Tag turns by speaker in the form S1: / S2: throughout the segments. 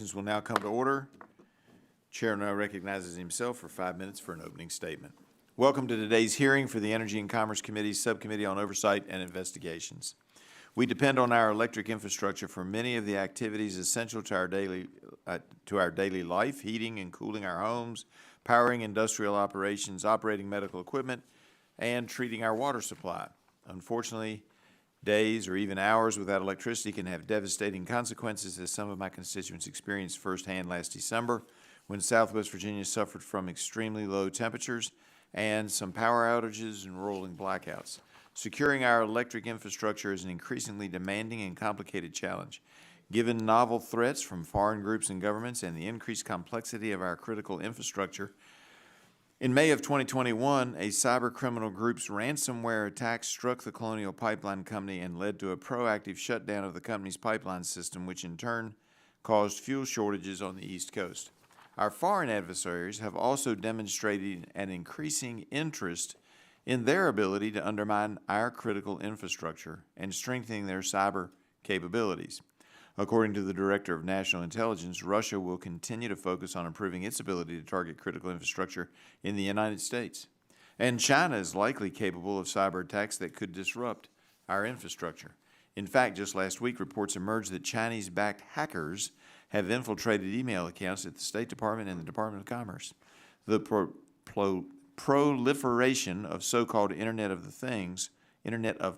S1: Will now come to order. Chair now recognizes himself for 5 minutes for an opening statement. Welcome to today's hearing for the Energy and Commerce Committee's Subcommittee on Oversight and Investigations. We depend on our electric infrastructure for many of the activities essential to our daily life: heating and cooling our homes, powering industrial operations, operating medical equipment, and treating our water supply. Unfortunately, days or even hours without electricity can have devastating consequences, as some of my constituents experienced firsthand last December when Southwest Virginia suffered from extremely low temperatures and some power outages and rolling blackouts. Securing our electric infrastructure is an increasingly demanding and complicated challenge. Given novel threats from foreign groups and governments and the increased complexity of our critical infrastructure, in May of 2021, a cyber criminal group's ransomware attack struck the Colonial Pipeline Company and led to a proactive shutdown of the company's pipeline system, which in turn caused fuel shortages on the East Coast. Our foreign adversaries have also demonstrated an increasing interest in their ability to undermine our critical infrastructure and strengthening their cyber capabilities. According to the Director of National Intelligence, Russia will continue to focus on improving its ability to target critical infrastructure in the United States. And China is likely capable of cyber attacks that could disrupt our infrastructure. In fact, just last week, reports emerged that Chinese-backed hackers have infiltrated email accounts at the State Department and the Department of Commerce. The proliferation of so-called Internet of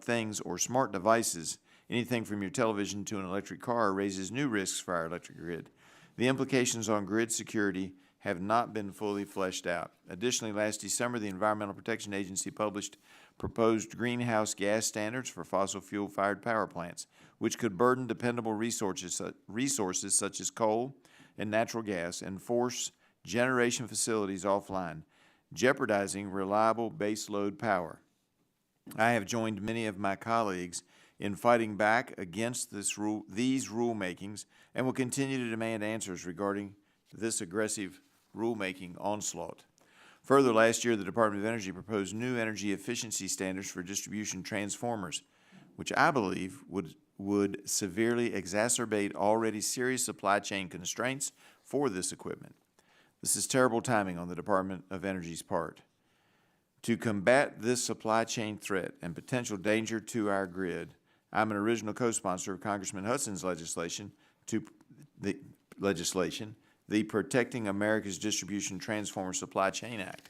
S1: Things or smart devices, anything from your television to an electric car, raises new risks for our electric grid. The implications on grid security have not been fully fleshed out. Additionally, last December, the Environmental Protection Agency published proposed greenhouse gas standards for fossil fuel-fired power plants, which could burden dependable resources such as coal and natural gas and force generation facilities offline, jeopardizing reliable baseload power. I have joined many of my colleagues in fighting back against these rulemakings and will continue to demand answers regarding this aggressive rulemaking onslaught. Further, last year, the Department of Energy proposed new energy efficiency standards for distribution transformers, which I believe would severely exacerbate already serious supply chain constraints for this equipment. This is terrible timing on the Department of Energy's part. To combat this supply chain threat and potential danger to our grid, I'm an original co-sponsor of Congressman Hudson's legislation, the Protecting America's Distribution Transformer Supply Chain Act.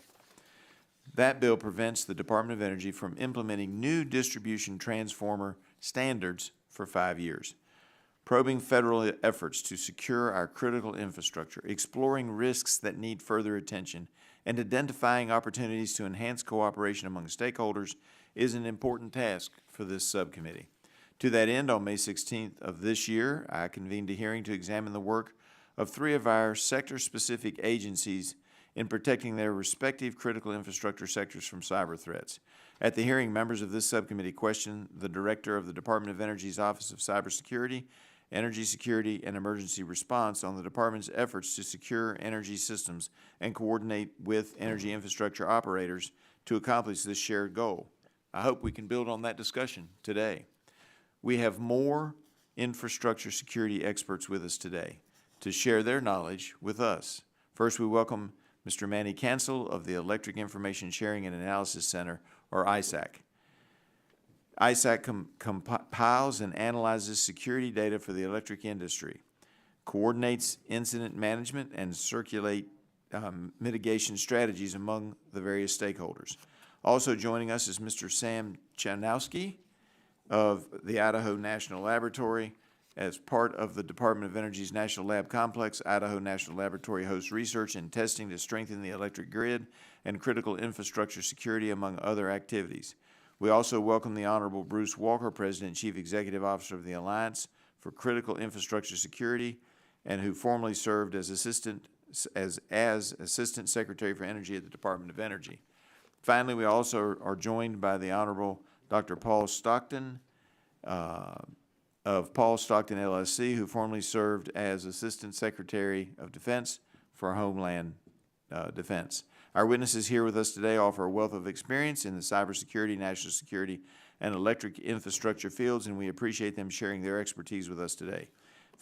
S1: That bill prevents the Department of Energy from implementing new distribution transformer standards for 5 years, probing federal efforts to secure our critical infrastructure, exploring risks that need further attention, and identifying opportunities to enhance cooperation among stakeholders is an important task for this subcommittee. To that end, on May 16th of this year, I convened a hearing to examine the work of 3 of our sector-specific agencies in protecting their respective critical infrastructure sectors from cyber threats. At the hearing, members of this subcommittee questioned the Director of the Department of Energy's Office of Cybersecurity, Energy Security, and Emergency Response on the Department's efforts to secure energy systems and coordinate with energy infrastructure operators to accomplish this shared goal. I hope we can build on that discussion today. We have more infrastructure security experts with us today to share their knowledge with us. First, we welcome Mr. Manny Cancel of the Electric Information Sharing and Analysis Center, or ISAC. ISAC compiles and analyzes security data for the electric industry, coordinates incident management, and circulate mitigation strategies among the various stakeholders. Also joining us is Mr. Sam Chanowski of the Idaho National Laboratory. As part of the Department of Energy's National Lab Complex, Idaho National Laboratory hosts research and testing to strengthen the electric grid and critical infrastructure security, among other activities. We also welcome the Honorable Bruce Walker, President and Chief Executive Officer of the Alliance for Critical Infrastructure Security, and who formerly served as Assistant Secretary for Energy at the Department of Energy. Finally, we also are joined by the Honorable Dr. Paul Stockton, of Paul Stockton LLC, who formerly served as Assistant Secretary of Defense for Homeland Defense. Our witnesses here with us today offer a wealth of experience in the cybersecurity, national security, and electric infrastructure fields, and we appreciate them sharing their expertise with us today.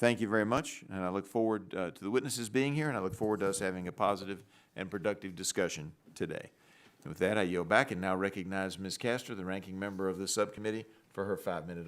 S1: Thank you very much, and I look forward to the witnesses being here, and I look forward to us having a positive and productive discussion today. And with that, I yield back and now recognize Ms. Castor, the ranking member of the subcommittee, for her 5-minute